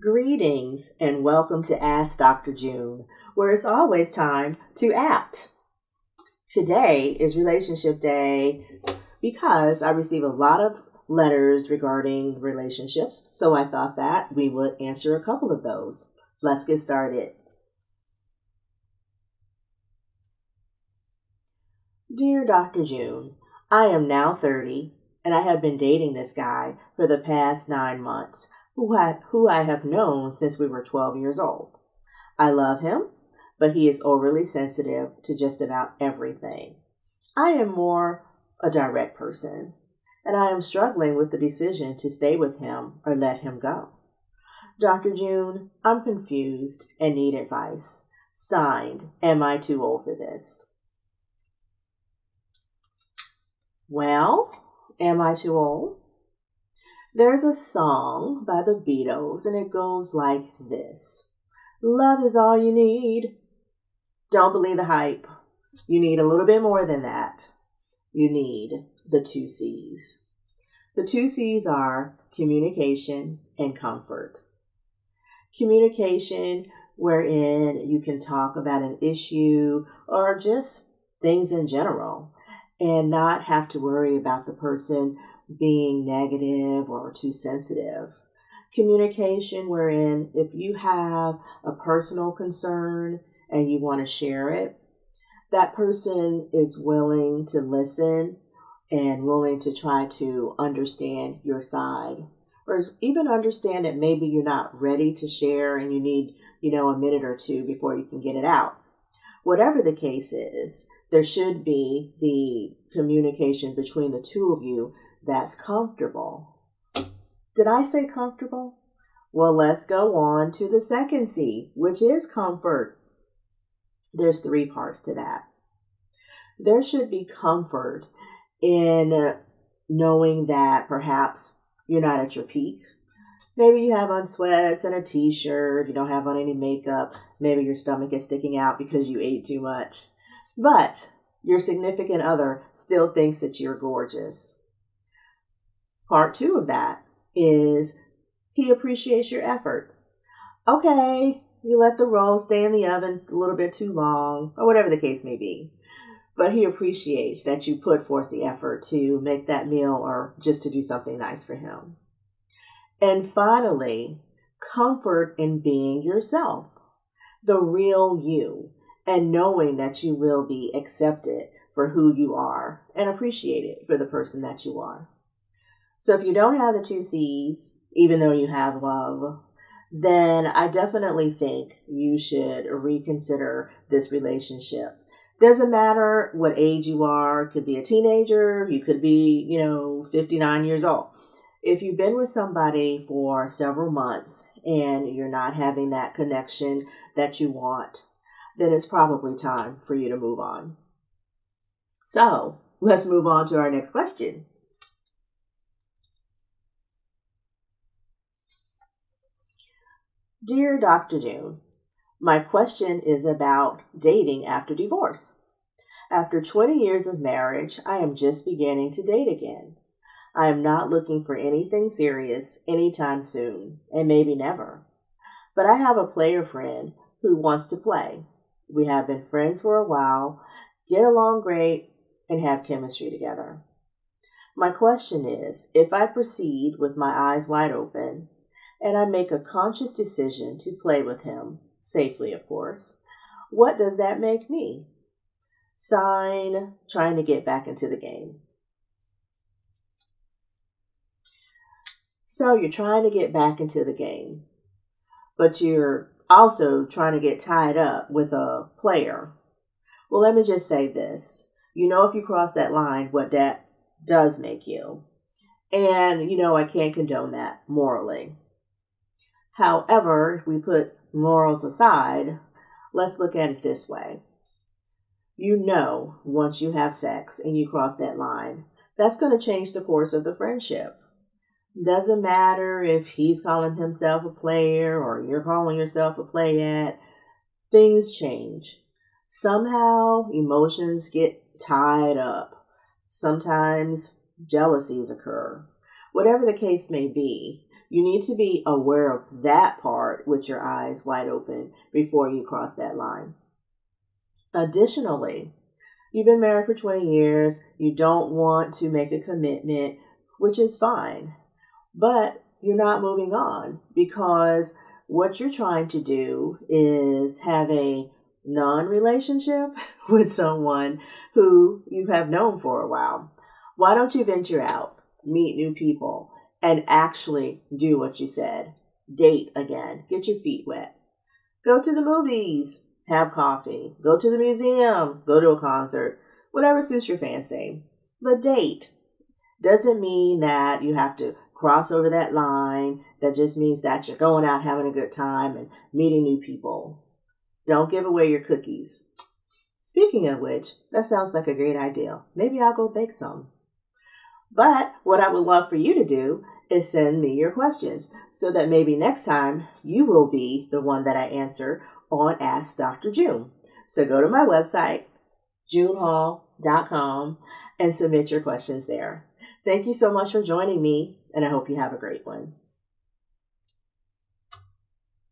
Greetings and welcome to Ask Dr. June, where it's always time to act. Today is Relationship Day because I receive a lot of letters regarding relationships, so I thought that we would answer a couple of those. Let's get started. Dear Dr. June, I am now 30 and I have been dating this guy for the past 9 months who I have known since we were 12 years old. I love him, but he is overly sensitive to just about everything. I am more a direct person, and I am struggling with the decision to stay with him or let him go. Dr. June, I'm confused and need advice. Signed, am I too old for this? Well, am I too old? There's a song by the Beatles, and it goes like this. Love is all you need. Don't believe the hype. You need a little bit more than that. You need the two C's. The two C's are communication and comfort. Communication, wherein you can talk about an issue or just things in general and not have to worry about the person being negative or too sensitive. Communication, wherein if you have a personal concern and you want to share it, that person is willing to listen and willing to try to understand your side. Or even understand that maybe you're not ready to share and you need, a minute or two before you can get it out. Whatever the case is, there should be the communication between the two of you that's comfortable. Did I say comfortable? Well, let's go on to the second C, which is comfort. There's three parts to that. There should be comfort in knowing that perhaps you're not at your peak. Maybe you have on sweats and a t-shirt, you don't have on any makeup, maybe your stomach is sticking out because you ate too much. But your significant other still thinks that you're gorgeous. Part two of that is he appreciates your effort. Okay, you let the roll stay in the oven a little bit too long, or whatever the case may be. But he appreciates that you put forth the effort to make that meal or just to do something nice for him. And finally, comfort in being yourself, the real you, and knowing that you will be accepted for who you are and appreciated for the person that you are. So if you don't have the two C's, even though you have love, then I definitely think you should reconsider this relationship. Doesn't matter what age you are. Could be a teenager. You could be, 59 years old. If you've been with somebody for several months and you're not having that connection that you want, then it's probably time for you to move on. So let's move on to our next question. Dear Dr. June, my question is about dating after divorce. After 20 years of marriage, I am just beginning to date again. I am not looking for anything serious anytime soon, and maybe never. But I have a player friend who wants to play. We have been friends for a while, get along great, and have chemistry together. My question is, if I proceed with my eyes wide open, and I make a conscious decision to play with him, safely of course, what does that make me? Sign, trying to get back into the game. So you're trying to get back into the game, but you're also trying to get tied up with a player. Well, let me just say this. If you cross that line, what that does make you. And, I can't condone that morally. However, if we put morals aside, let's look at it this way. Once you have sex and you cross that line, that's going to change the course of the friendship. Doesn't matter if he's calling himself a player or you're calling yourself a playette, things change. Somehow emotions get tied up. Sometimes jealousies occur. Whatever the case may be, You need to be aware of that part with your eyes wide open before you cross that line. Additionally, you've been married for 20 years, you don't want to make a commitment, which is fine, but you're not moving on because what you're trying to do is have a non-relationship with someone who you have known for a while. Why don't you venture out, meet new people, and actually do what you said? Date again, get your feet wet. Go to the movies, have coffee, go to the museum, go to a concert, whatever suits your fancy. But date doesn't mean that you have to cross over that line. That just means that you're going out having a good time and meeting new people. Don't give away your cookies. Speaking of which, that sounds like a great idea. Maybe I'll go bake some. But what I would love for you to do is send me your questions so that maybe next time you will be the one that I answer on Ask Dr. June. So go to my website, junehall.com, and submit your questions there. Thank you so much for joining me, and I hope you have a great one.